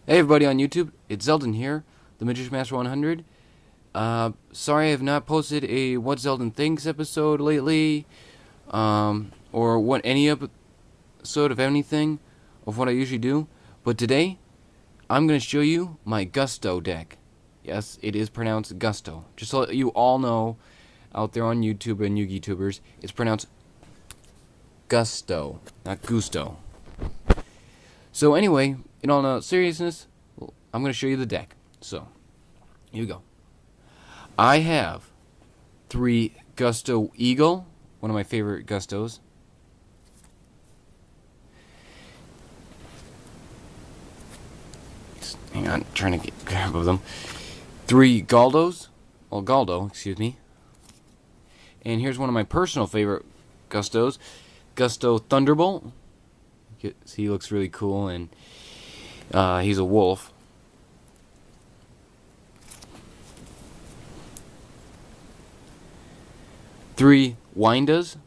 Hey everybody on YouTube, it's Xaldin here, themagicianmaster100. Sorry I have not posted a What Xaldin Thinks episode lately, or any episode of anything of what I usually do. But today, I'm going to show you my Gusto deck. Yes, it is pronounced Gusto. Just so you all know, out there on YouTube and new YouTubers, it's pronounced Gusto, not Gusto. So anyway, in all seriousness, I'm going to show you the deck. So, here we go. I have 3 Gusto Eagle, one of my favorite Gustos. Hang on, trying to get grab of them. 3 Galdos, Galdo, excuse me. And here's one of my personal favorite Gustos, Gusto Thunderbolt. He looks really cool, and he's a wolf. Three Windas.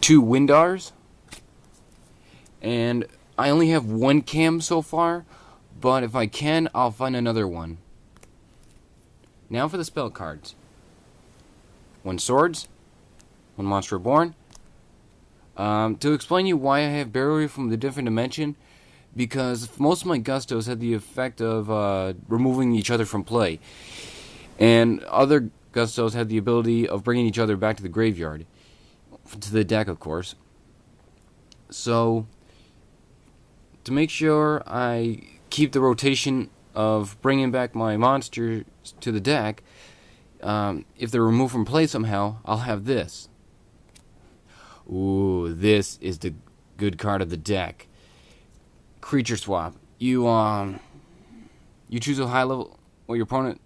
Two Windars. And I only have 1 cam so far, but if I can, I'll find another one. Now for the spell cards. 1 Swords. 1 Monster Reborn. To explain you why I have Barrier from the different dimension, because most of my Gustos had the effect of removing each other from play, and other Gustos had the ability of bringing each other back to the graveyard, to the deck of course. So, to make sure I keep the rotation of bringing back my monsters to the deck, if they're removed from play somehow, I'll have this. Ooh, this is the good card of the deck. Creature swap. You choose a high level, or your opponent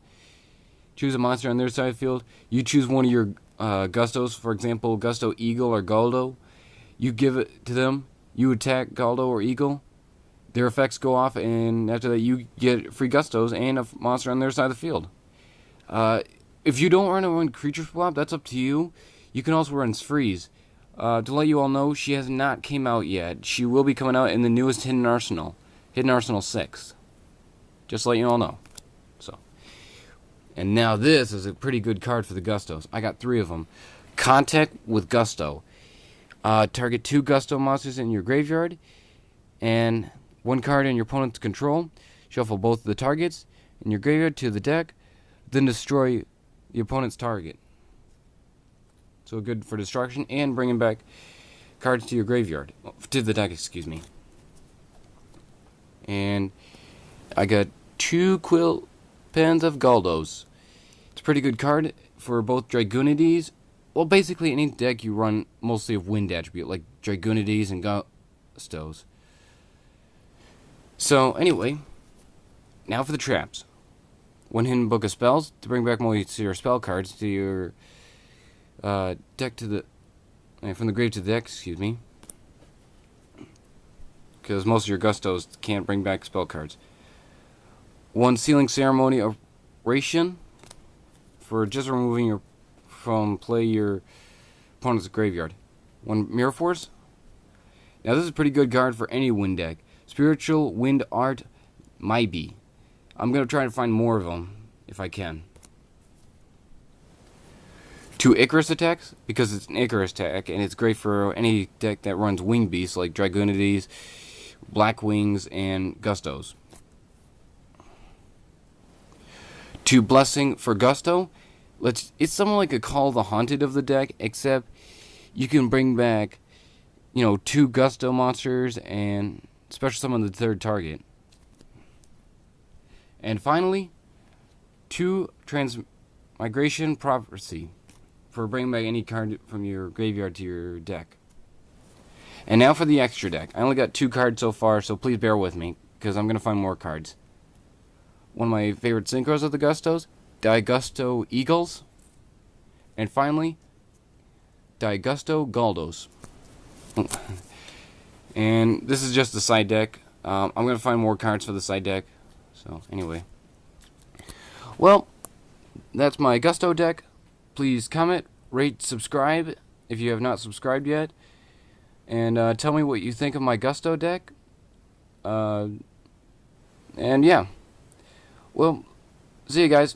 choose a monster on their side of the field. You choose one of your Gustos, for example, Gusto Eagle or Galdo. You give it to them. You attack Galdo or Eagle. Their effects go off, and after that, you get free Gustos and a monster on their side of the field. If you don't want to run creature swap, that's up to you. You can also run freeze. To let you all know, she has not came out yet. She will be coming out in the newest Hidden Arsenal 6. Just to let you all know. So, and now this is a pretty good card for the Gustos. I got 3 of them. Contact with Gusto. Target 2 Gusto monsters in your graveyard, and 1 card in your opponent's control. Shuffle both of the targets in your graveyard to the deck, then destroy the opponent's target. So good for destruction and bringing back cards to your graveyard. To the deck, excuse me. And I got 2 Quill Pens of Galdos. It's a pretty good card for both Dragunities. Well, basically any deck you run mostly of wind attribute, like Dragunities and Gustos. So, anyway, now for the traps. 1 hidden book of spells to bring back most of your spell cards to your deck to the from the grave to the deck, excuse me, because most of your Gustos can't bring back spell cards. 1 Sealing Ceremony Oration for just removing from play your opponent's graveyard. 1 Mirror Force. Now this is a pretty good card for any wind deck. Spiritual Wind Art Maybe. I'm gonna try to find more of them if I can. 2 Icarus attacks, because it's an Icarus attack, and it's great for any deck that runs winged beasts like Dragunities, Black Wings, and Gustos. 2 Blessing for Gusto. It's something like a Call the Haunted of the deck, except you can bring back, 2 Gusto monsters and special summon the 3rd target. And finally, 2 Transmigration Prophecy for bringing back any card from your graveyard to your deck. And now for the extra deck. I only got 2 cards so far, so please bear with me, because I'm going to find more cards. One of my favorite synchros of the Gustos, Gusto Eagles. And finally, Gusto Galdos. And this is just the side deck. I'm going to find more cards for the side deck. So, anyway. Well, that's my Gusto deck. Please comment, rate, subscribe if you have not subscribed yet. And tell me what you think of my Gusto deck. And yeah. Well, see you guys.